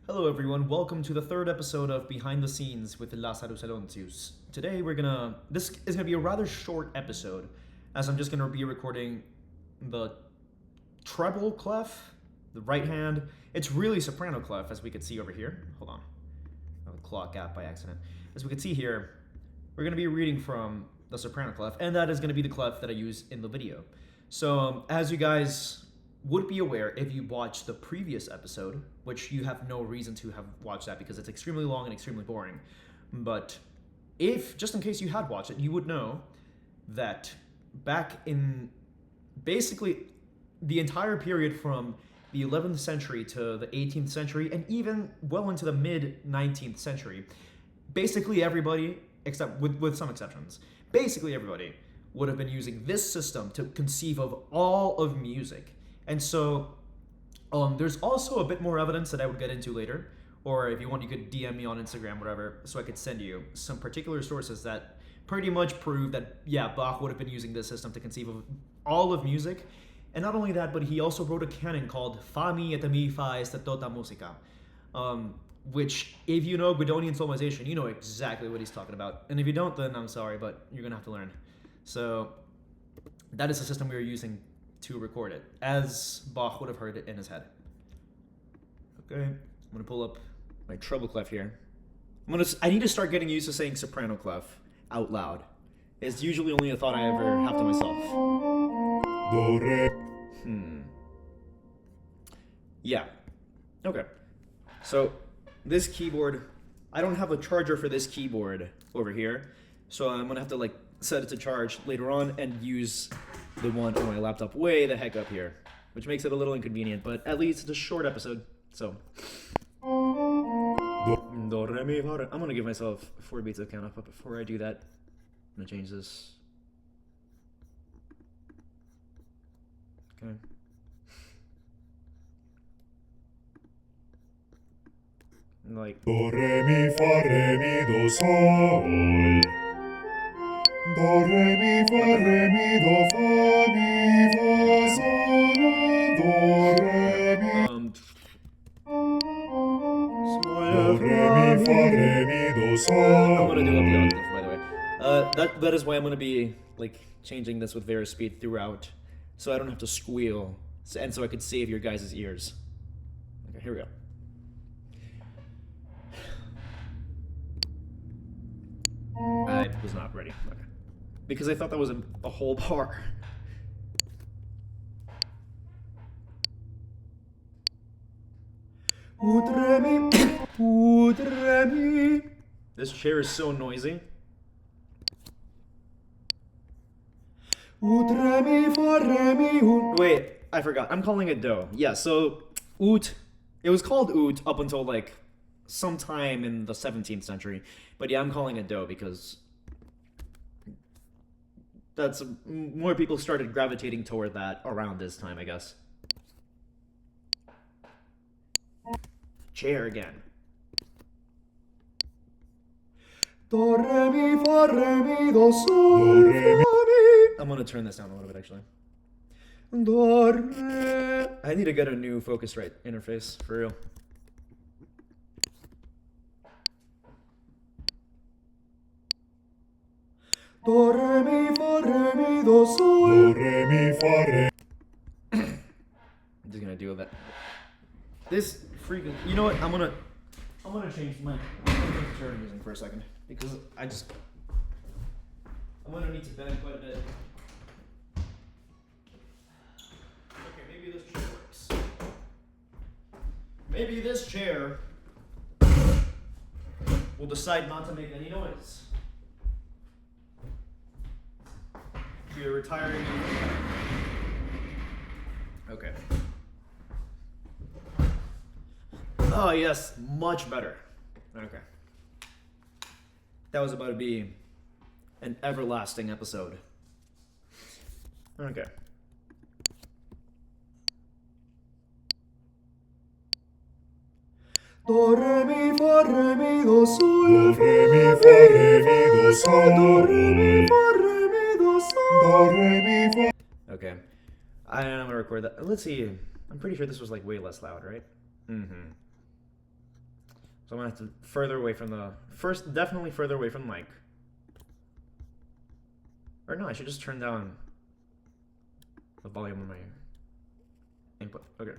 Hello everyone, welcome to the third episode of Behind the Scenes with Lazarus Alonsius. Today this is gonna be a rather short episode, as I'm just gonna be recording the treble clef, the right hand. It's really soprano clef, as we could see over here. Hold on, a clock gap by accident. As we can see here, we're gonna be reading from the soprano clef, and that is gonna be the clef that I use in the video. So, as you guys would be aware if you watched the previous episode, which you have no reason to have watched that because it's extremely long and extremely boring. But just in case you had watched it, you would know that back in basically the entire period from the 11th century to the 18th century and even well into the mid 19th century, basically everybody, except with some exceptions, basically everybody would have been using this system to conceive of all of music. And so there's also a bit more evidence that I would get into later, or if you want, you could DM me on Instagram, whatever, so I could send you some particular sources that pretty much prove that, yeah, Bach would have been using this system to conceive of all of music. And not only that, but he also wrote a canon called Fa mi et mi fa est tota musica, which, if you know Guidonian solmization, you know exactly what he's talking about. And if you don't, then I'm sorry, but you're going to have to learn. So that is the system we were using to record it, as Bach would have heard it in his head. Okay, I'm gonna pull up my treble clef here. I need to start getting used to saying soprano clef out loud. It's usually only a thought I ever have to myself. Do, re. Yeah. Okay. So this keyboard, I don't have a charger for this keyboard over here, so I'm gonna have to set it to charge later on and use the one on my laptop way the heck up here, which makes it a little inconvenient, but at least it's a short episode, so. Do, re, mi, fa, re. I'm gonna give myself 4 beats of count up, but before I do that, I'm gonna change this. Okay. Do, re, mi, fa, re, mi, do, sol. Do, re, mi, fa, re, mi, do, fa, mi, fa, sol, do, re, mi. Do, re, mi, fa, re, mi, do, sol. I'm gonna do up the octave, by the way. That is why I'm gonna be changing this with various speed throughout, so I don't have to squeal, and so I could save your guys' ears. Okay, here we go. I was not ready. Okay. Because I thought that was a whole bar. Ut, re, mi, ut, re, mi. This chair is so noisy. Ut, re, mi, fa, re, mi, ut. Wait, I forgot. I'm calling it do. Yeah, so ut. It was called ut up until sometime in the 17th century. But yeah, I'm calling it do because that's more people started gravitating toward that around this time, I guess. Chair again. Do, re, mi, fa, re, mi, do, sol, Do, re, mi. fa, mi. I'm gonna turn this down a little bit, actually. Do, re. I need to get a new Focusrite interface, for real. Do, re, mi, fa, re, mi, do, sol. Do, re, mi, fa, re. I'm just gonna do that. This freaking. You know what? I'm gonna change my chair I'm using for a second because I'm gonna need to bend quite a bit. Okay, maybe this chair works. Maybe this chair will decide not to make any noise. You're retiring. Okay. Oh, yes, much better. Okay. That was about to be an everlasting episode. Okay. Do, re, mi, fa, re, mi, do, sol. Do, re, mi, fa, re, mi, do, sol. Do, re, mi, fa, re, mi, do, sol. Do, re, mi, fa. Okay. I'm gonna record that. Let's see. I'm pretty sure this was way less loud, right? Mm-hmm. So I'm gonna have to further away from the definitely further away from the mic. Or no, I should just turn down the volume of my input. Okay.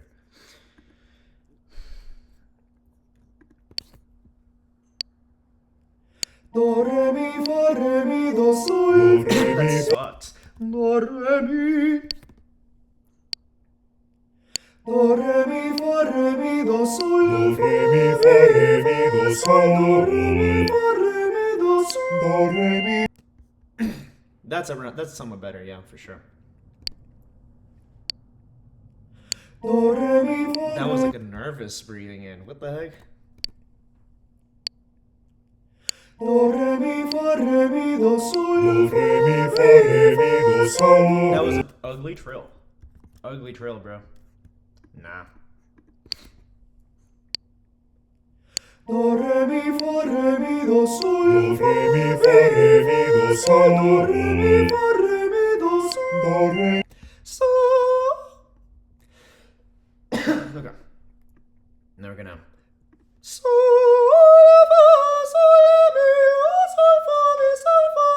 Do, re, mi, fa, re, mi, do, sol. That sucks. Do, re, mi. Do, re, mi, fa, re, mi, do, sol. Do, re, mi, fa, re, mi, do, sol. Do, re, mi, fa, re, mi, do, sol. Do, re, mi. That's somewhat better, yeah, for sure. Do, re, mi, fa, That was like a nervous breathing in. What the heck? do, re, mi, fa, re, mi, do, sol. Do, re, mi, fa, re, mi, do, sol. That was an ugly trill. Ugly trill, bro. Nah. Do, re, mi, fa, re, mi, do, sol. Do, re, mi, fa, re, mi, do, sol. Do, re, mi, fa, re, mi, do, sol. Do, re. So. Okay. Now we're gonna. So. Sol, mi, sol, fa, mi, sol, fa,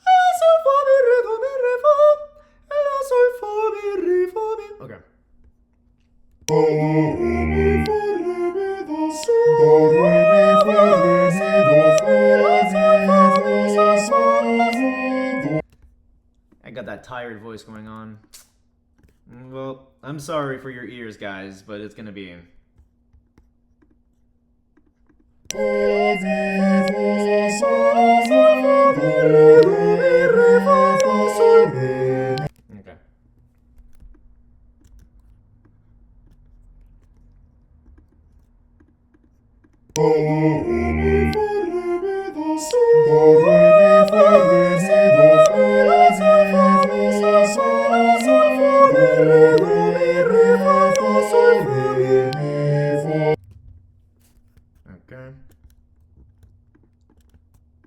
la, sol, fa, mi, re, do, mi, re, fa, la, sol, fa, mi, re, fa, mi. Okay. Do, re, mi, fa, re, mi, do, sol. Do, re, mi, fa, re, mi, do, fa, mi, fa, sol. I got that tired voice going on. Well, I'm sorry for your ears, guys, but it's gonna be. Okay. Okay.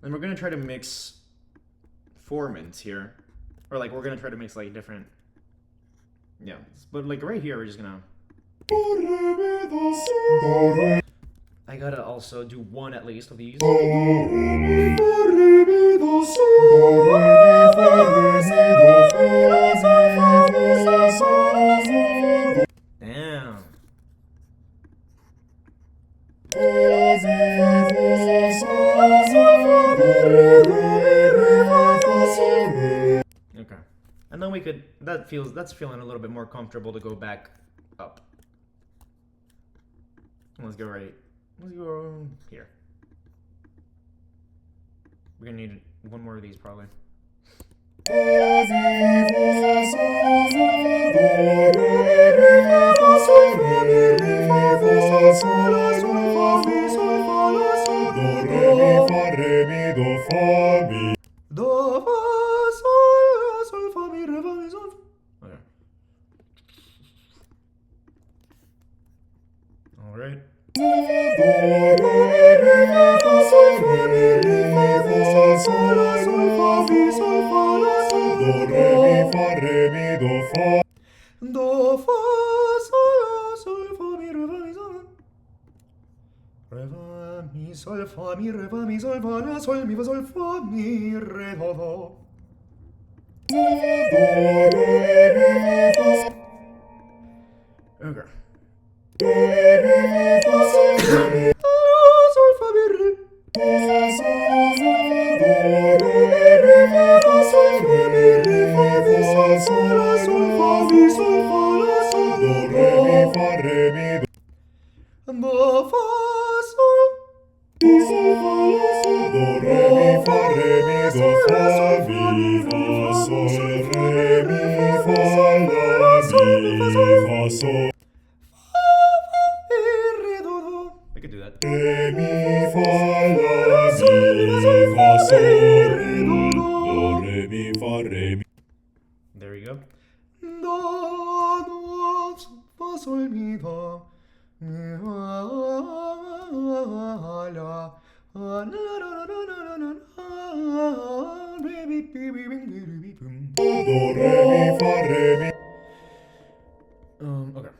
And we're gonna try to mix formants here. Or like we're gonna try to mix like different. Yeah. But like right here we're just gonna. I gotta also do one at least of these. Damn. Okay. And then we could that's feeling a little bit more comfortable to go back up. Let's go here. We're gonna need one more of these probably. Do, fa, sol, fa, mi, re, fa, mi, sol. Okay. All right. Do, fa, sol, fa, mi, re, fa, mi, sol. Re, fa, mi, sol, fa, mi, re, fa, mi, sol, fa, la, sol, mi, fa, sol, fa, mi, re, do, do. Okay. La, sol, fa, mi, re. Do, fa, sol. We could do that. There we go. Do, do, fa, sol, mi, fa. Mi, fa, la, la, la, la, la, la, la, re, mi, bi, bi, bi, bi, bi, bi, bum. Okay.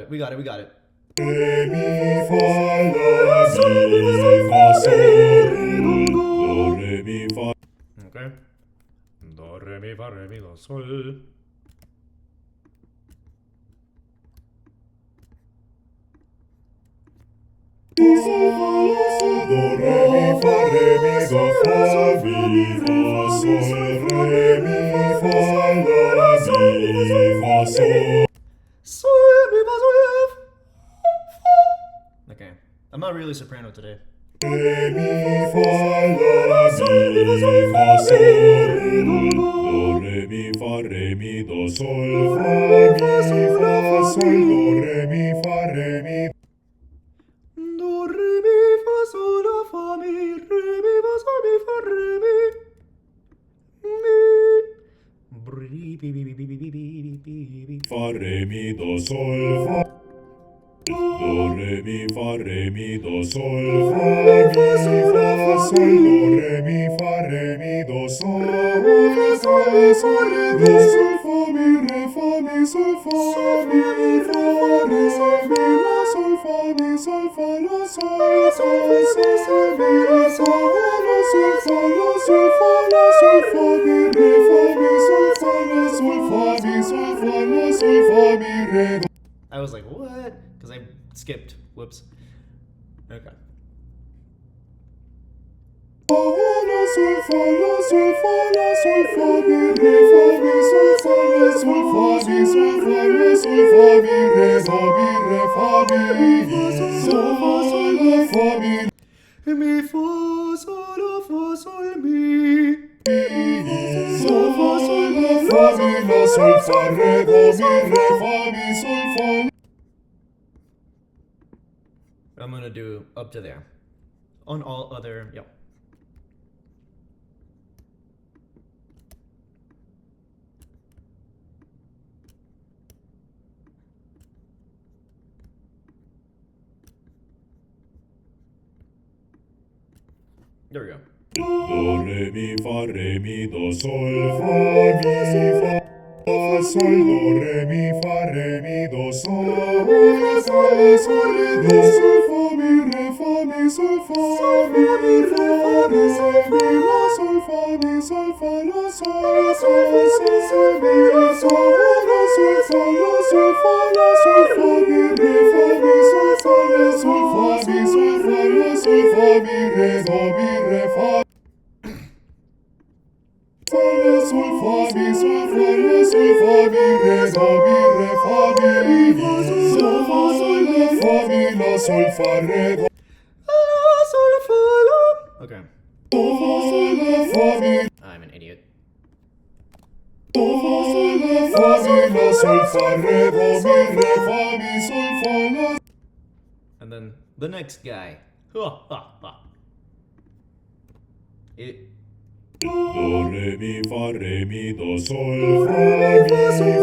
it. We got it. We got it. Re, mi, fa, la, si, fa, sol, do, re, mi, fa. Okay. Do, re, mi, fa, re, mi, do, sol. Do, re, mi, fa, mi, fa, sol, re, mi, fa, la, si, fa, sol. Sol, mi, fa, sol, fa. Okay. I'm not really soprano today. Re, mi, fa, la, si, fa, sol, do, re, mi, fa, do, sol, fa, sol, do, re, mi, fa, mi. Do, re, mi, fa, sol, la, fa, mi, re, mi, fa, sol, mi, fa, re, mi. Mi. Bri, bi, bi, bi, bi, bi, bi, bi, bi, bi. Fa, re, mi, do, sol, fa. Do, re, mi, fa, do, sol, fa, sol, do, re, mi, do, sol, sol, do, sol, fa, mi, sol, fa, mi, re, mi, la, sol, fa, mi, sol, fa, la, sol, sol, sol, mi, re, sol, la, sol, fa, la, sol, fa, la, sol, fa, mi, re, sol, fa, la, sol, fa, mi, sol, fa, la, sol, fa, mi, re. I was like, what? Because I skipped. Whoops. Okay. La, sol, fa, la, sol, fa, la, sol, fa, mi, re, mi, sol, fa, la, sol, fa, mi, sol, fa, la, sol, fa, mi, re, do, mi, re, fa, mi, sol, la, fa, mi, Mi, fa, sol, la, fa, sol, mi. sol, fa, sol, la, fa, mi, la, sol, fa, re, do, mi, re, fa, mi, sol, fa. I'm gonna do up to there. On all other, yep. There we go. Do, re, mi, do, sol, fa, mi, fa, sol, do, re, mi, do, sol, sol, sol, do, sol, fa, mi, sol, fa, mi, re, mi, la, sol, fa, mi, sol, fa, la, sol, sol, sol, mi, re, sol, la, sol, fa, la, sol, fa, la, sol, fa, mi, re, sol, fa, la, sol, fa, mi, sol, fa, la, sol, fa, mi, re, do, mi, re, fa. Fa, la, sol, fa, mi, sol, fa, la, sol, fa, mi, re, do, mi, re, fa, mi, sol, fa, sol, la, fa, mi, la, sol, fa, re, do. La, sol, fa, la. Okay. Do, fa, sol, la, fa, mi. I'm an idiot. Do, fa, sol, la, fa, mi, la, sol, fa, re, do, mi, re, fa, mi, sol, fa, la. And then the next guy. Ha, ha, ha. It. Do, re, mi, do, sol, fa, mi, fa, sol,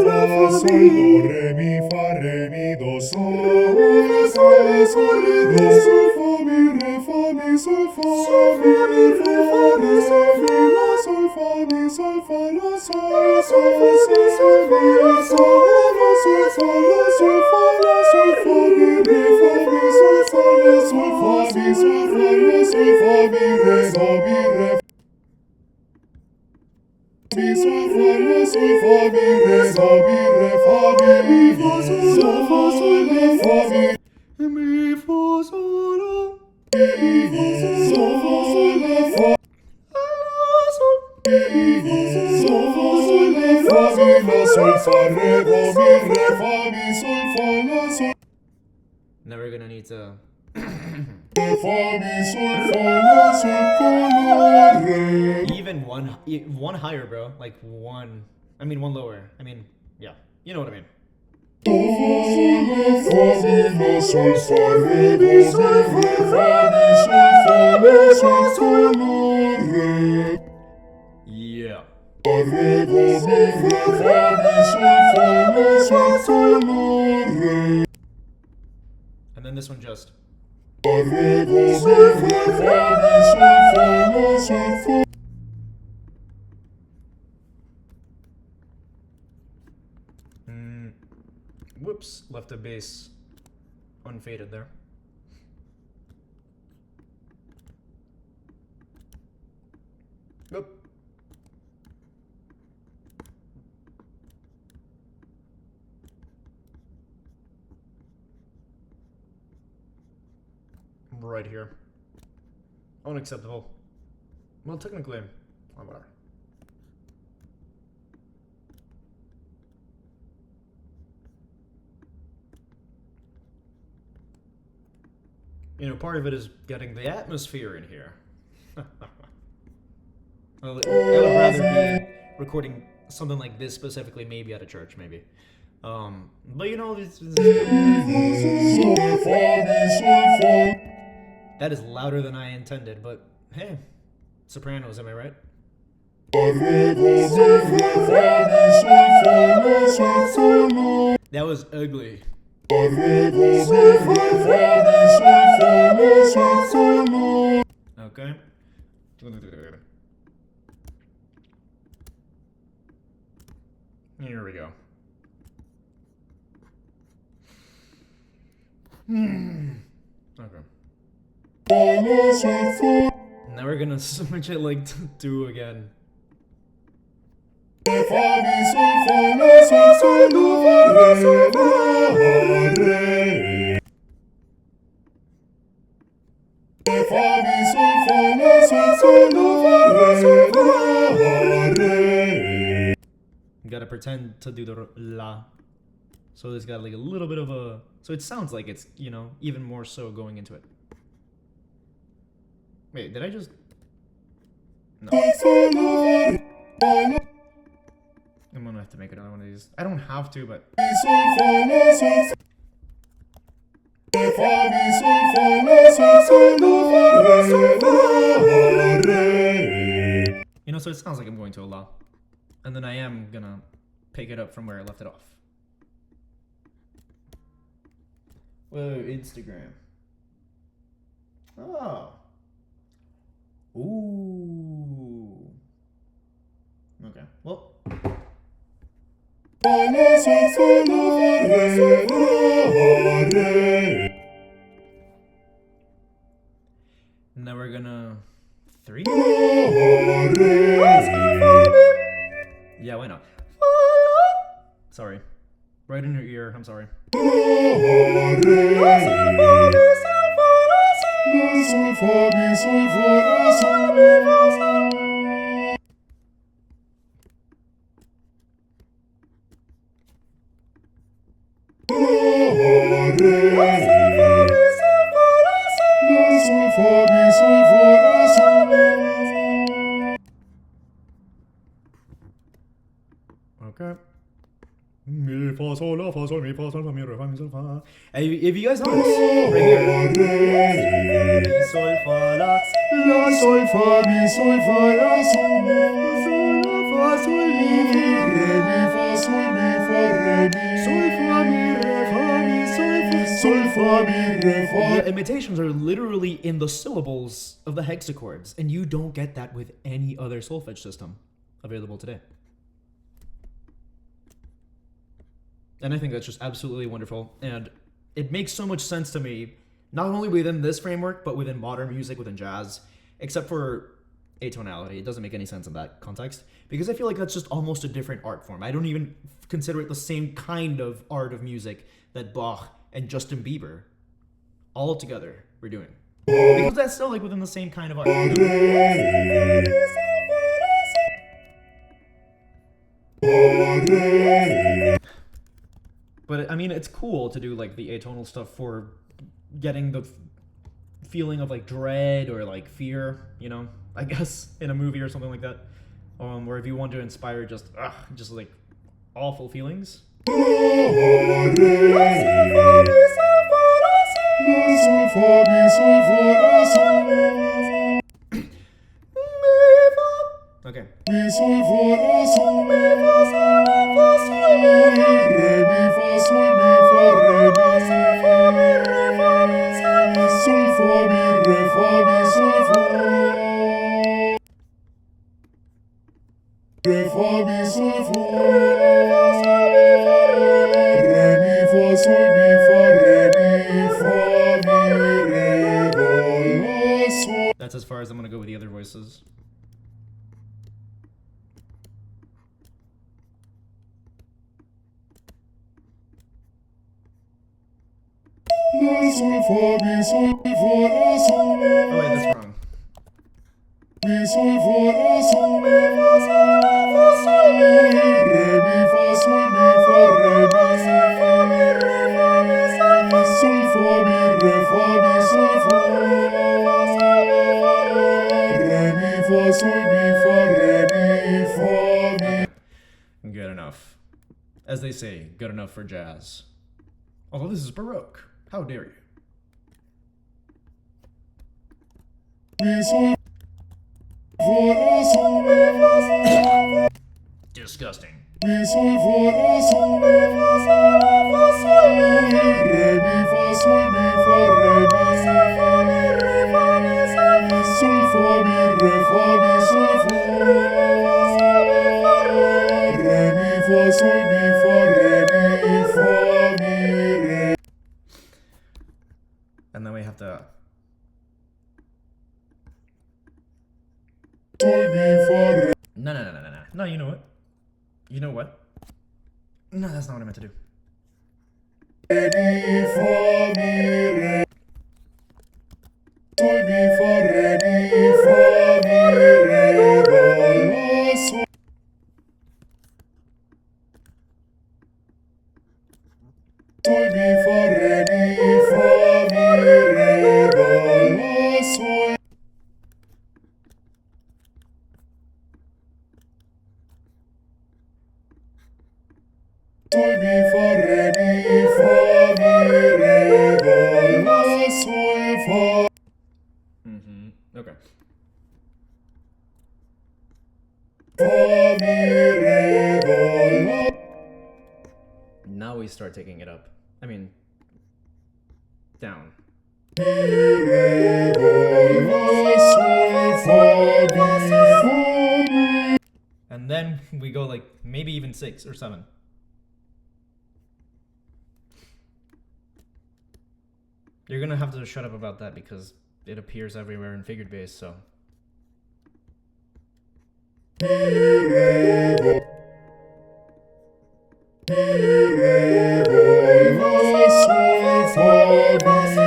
do, re, mi, do, sol, sol, do, sol, fa, mi, sol, fa, mi, re, la, sol, fa, mi, sol, fa, la, sol, sol, sol, mi, re, sol, la, sol, fa, la, sol, fa, la, sol, fa, mi, re, sol, fa, la, sol, fa, mi, sol, fa, la, sol, fa, mi, re, do, mi, re. Mi, sol, fa, la, sol, fa, mi, re, do, mi, re, fa, mi, sol, fa, sol, la, fa, mi, Mi, fa, sol, la. sol, fa, sol, la, fa, La, sol. sol, fa, sol, la, fa, mi, la, sol, fa, re, do, mi, re, fa, mi, sol, fa, la, sol, Never gonna need to. fa, mi, sol, fa, la, sol, fa, la, re. Even one higher, bro. Like one. I mean, one lower. I mean, yeah. You know what I mean. Do, sol, la, fa, mi, la, sol, fa, re, do, mi, re, fa, mi, sol, fa, la, sol, fa, la, re. Yeah. Re, do, mi, re, fa, mi, sol, fa, la, sol, fa, la, re. And then this one just. Re, do, mi, re, fa, mi, sol, fa, la, sol, fa. Whoop. Oops, left the bass unfaded there. Oop. Right here. Unacceptable. Well, technically, oh, whatever. You know, part of it is getting the atmosphere in here. Well, I would rather be recording something like this specifically, maybe at a church, maybe. But you know, that is louder than I intended, but hey, sopranos, am I right? That was ugly. Okay. Here we go. Okay. Now we're gonna switch it like to 2 again. Gotta pretend to do the la. So it's got like a little bit of a... So it sounds like it's, you know, even more so going into it. Wait, did I just... No. I'm gonna have to make another one of these. I don't have to, but... You know, so it sounds like I'm going to a la. And then I am gonna pick it up from where I left it off. Whoa, Instagram. Oh. Ooh. Okay, well. Now we're gonna... 3? Yeah, why not? Sorry. Right in your ear, I'm sorry. Okay. Mi fa sol la fa sol mi fa sol fa mi re fa mi sol fa. If you guys notice, right here. Mi sol fa la sol fa mi sol fa la sol la fa sol mi re mi fa sol mi fa re mi sol fa mi re fa mi sol fa mi re fa. The imitations are literally in the syllables of the hexachords, and you don't get that with any other solfege system available today. And I think that's just absolutely wonderful. And it makes so much sense to me, not only within this framework, but within modern music, within jazz, except for atonality. It doesn't make any sense in that context, because I feel like that's just almost a different art form. I don't even consider it the same kind of art of music that Bach and Justin Bieber all together were doing. Because that's still like within the same kind of art. You know? But I mean, it's cool to do like the atonal stuff for getting the feeling of like dread or like fear, you know, I guess in a movie or something like that. Or if you want to inspire just like awful feelings. Okay. that's as far as I'm gonna go with the other voices. Sol, fa, mi, sol, fa, la, sol. Oh wait, that's wrong. Mi, sol, fa, la, sol. Mi, fa, sol, fa, sol, re, mi, fa, sol, mi, fa, re, mi. Sol, fa, mi, re, fa, mi, sol, fa. Re, mi, fa, sol, mi, fa, re, mi, fa, mi. Good enough. As they say, good enough for jazz. Although this is Baroque. How dare you? Mi, sol, fa, la, sol, mi, fa, sol. Disgusting. Mi, sol, fa, la, sol, mi, fa, sol, fa, sol, re, mi, fa, sol, mi, fa, re, mi. Sol, fa, mi, re, fa, mi, sol, fa. Re, mi, fa, sol, mi, fa, re, mi, fa, mi, re. And then we have to... Sol, mi, fa, re. No. No, you know what? You know what? No, that's not what I meant to do. Re, mi, fa, mi, re. Sol, mi, fa, re, mi, fa, mi, re, do, la, sol. Sol, mi, fa, re, mi, fa, mi, re, do, la, sol. Sol, mi, fa, re, mi, fa, mi, re, do, la, sol, fa. Okay. Fa, mi, re, do, la. Now we start taking it up. I mean... down. Mi, re, do, la, sol, fa, mi, fa, mi. And then we go like, maybe even 6 or 7. You're gonna have to shut up about that because it appears everywhere in figured bass, so... Mi, re, do. Mi, re, do, la, sol, fa, mi, fa.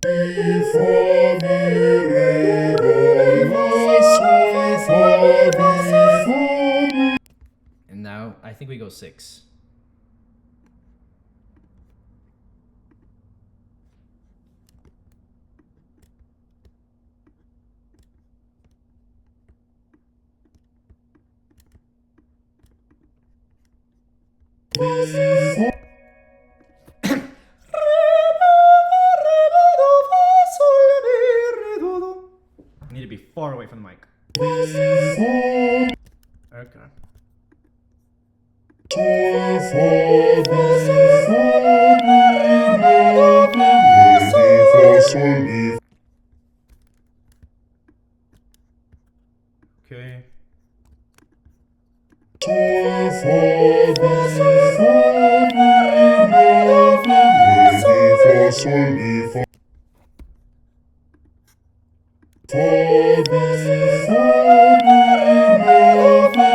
Mi, fa, mi, re, do, la, sol, fa, mi, fa. And now, I think we go 6. Mi, fa. I need to be far away from the mic. Mi, fa. Okay. Sol, fa, mi, fa, mi, re, mi, fa, sol, mi. Okay. Sol, fa, mi, fa, mi, re, mi, fa, sol, mi, fa. Fa, mi, fa, mi, re, mi,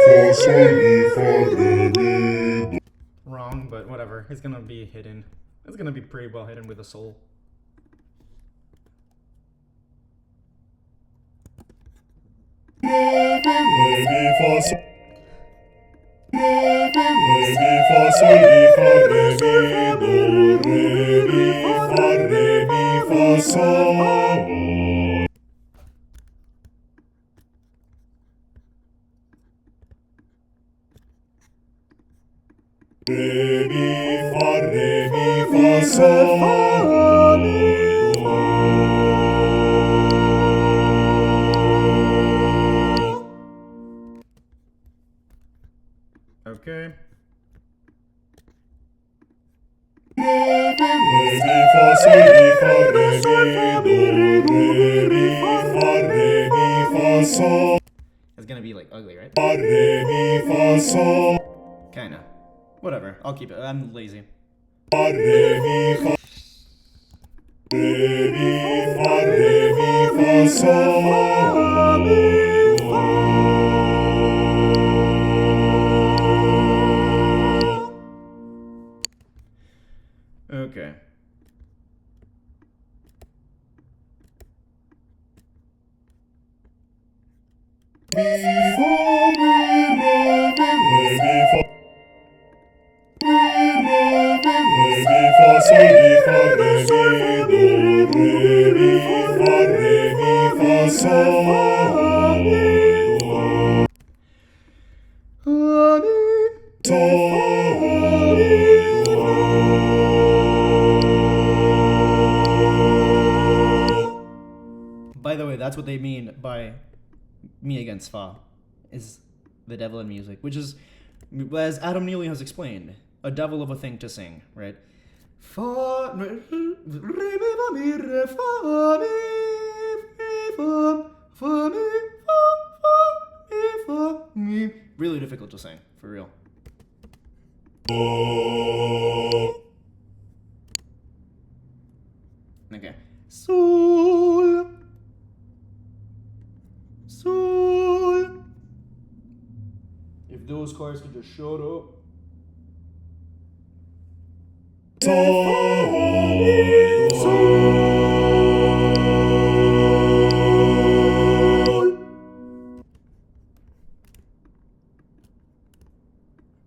fa, sol, mi, fa, re, mi. Wrong, but whatever. It's gonna be hidden. It's gonna be pretty well hidden with a soul. Re, mi, fa, sol. Re, mi, fa, sol, mi, fa, re, mi, do, re, mi, fa, sol. Re, mi, fa, sol. Okay. Re, mi, fa, sol, mi, fa, re, mi, do, re, mi, fa, sol. It's gonna be like ugly, right? Fa, re, mi, fa, sol. kinda. Whatever, I'll keep it. I'm lazy. Fa, re, mi, fa. Re, mi, fa, re, mi, fa, sol, do. Okay. Mi, fa, mi, re, mi, fa. Mi, re, mi, fa, sol, mi, fa, re, mi, do, re, mi, fa, re, mi, fa, sol, do. By the way, that's what they mean by me against Fa, is the devil in music, which is, as Adam Neely has explained, a devil of a thing to sing, right? Fa, re, mi, fa, mi, re, fa, mi, fa, fa, mi, fa, mi. Really difficult to sing, for real. Okay. Sol. Sol. If those cars could just shut up.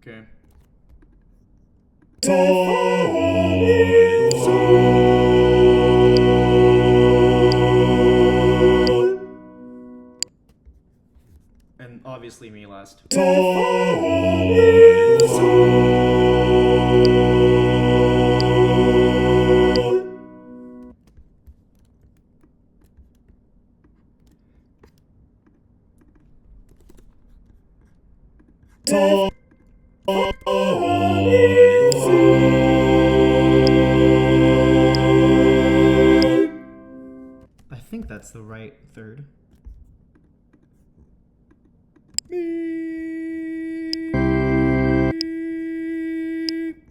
Okay. And obviously me last. I think that's the right third.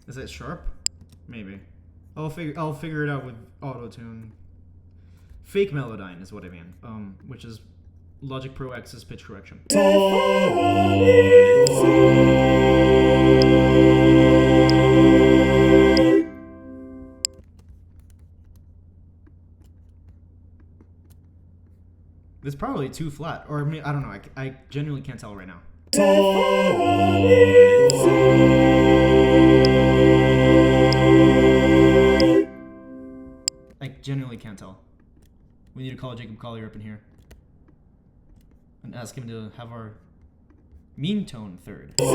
Is it sharp? Maybe. I'll figure it out with auto-tune. Fake Melodyne is what I mean. Which is Logic Pro X's pitch correction. It's probably too flat, or I don't know. I genuinely can't tell right now. I genuinely can't tell. We need to call Jacob Collier up in here and ask him to have our mean tone third. No,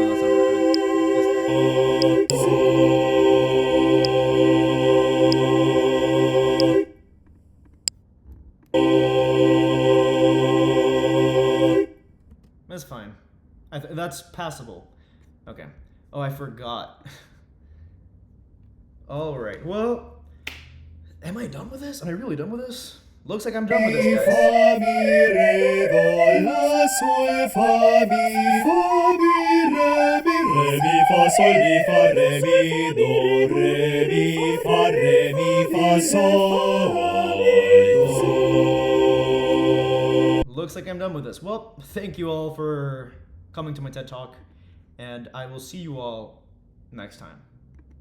that's not right. That's fine. That's passable. Okay. Oh, I forgot. All right. Well, am I done with this? Am I really done with this? Looks like I'm done with this, guys. Fa, mi, re, do, la, sol, fa, mi, re, mi, fa, sol, mi, fa, re, mi, do, re, mi, fa, sol, do. Looks like I'm done with this. Well, thank you all for coming to my TED Talk, and I will see you all next time.